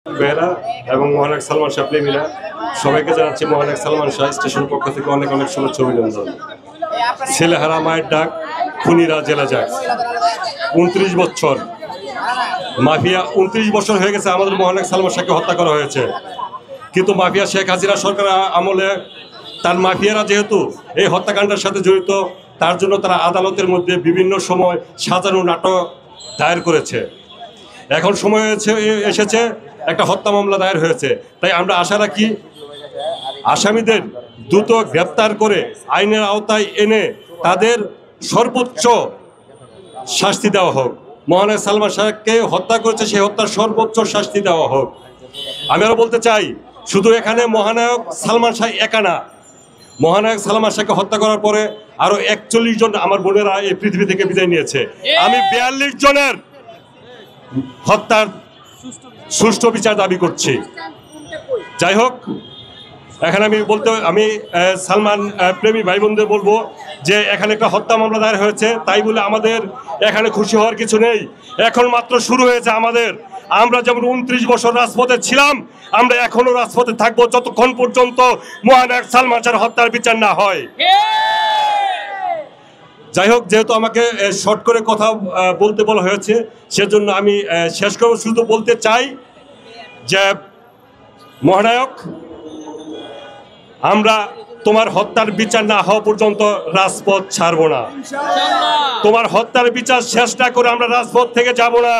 বেহরা এবং মহানায়ক সালমান শাহ প্রেমীরা সবাইকে জানাচ্ছি মহানায়ক সালমান শাহ স্টেশন পক্ষ থেকে অনেক অনেক শুভেচ্ছা অভিনন্দন। ছেলেহারা মায়ের ডাক, খুনিরা জেলা যাক। 29 বছর মাফিয়া, 29 বছর হয়ে গেছে আমাদের মহানায়ক সালমান শাহকে হত্যা করা হয়েছে, কিন্তু মাফিয়া শেখ হাসিনা সরকার আমলে তার মাফিয়ারা যেহেতু এই হত্যাকাণ্ডের সাথে জড়িত, তার জন্য তারা আদালতের মধ্যে বিভিন্ন সময় সাজানো নাটক দায়ের করেছে। এখন সময় এসেছে একটা হত্যা মামলা দায়ের হয়েছে, তাই আমরা আশা রাখি আসামিদের দ্রুত গ্রেপ্তার করে আইনের আওতায় এনে তাদের সর্বোচ্চ শাস্তি দেওয়া হোক। মহানায়ক সালমান শাহকে হত্যা করেছে, সেই হত্যার সর্বোচ্চ শাস্তি দেওয়া হোক। আমি আরও বলতে চাই, শুধু এখানে মহানায়ক সালমান শাহ একা না, মহানায়ক সালমান শাহকে হত্যা করার পরে আরো 41 জন আমার বোনেরা এই পৃথিবী থেকে বিদায় নিয়েছে। আমি 42 জনের হত্যার সুষ্ঠু বিচার দাবি করছি। যাই হোক, এখানে আমি সালমান প্রেমী ভাই বোনদের বলবো যে এখানে একটা হত্যা মামলা দায়ের হয়েছে, তাই বলে আমাদের এখানে খুশি হওয়ার কিছু নেই। এখন মাত্র শুরু হয়েছে আমাদের। আমরা যেমন 29 বছর রাজপথে ছিলাম, আমরা এখনো রাজপথে থাকবো যতক্ষণ পর্যন্ত মহানায়ক সালমান শাহর হত্যার বিচার না হয়। যাই হোক, যেহেতু আমাকে শর্ট করে কথা বলতে বলা হয়েছে, সেজন্য আমি শেষ করে শুধু বলতে চাই যে মহানায়ক, আমরা তোমার হত্যার বিচার না হওয়া পর্যন্ত রাজপথ ছাড়বো না। তোমার হত্যার বিচার শেষ না করে আমরা রাজপথ থেকে যাব না।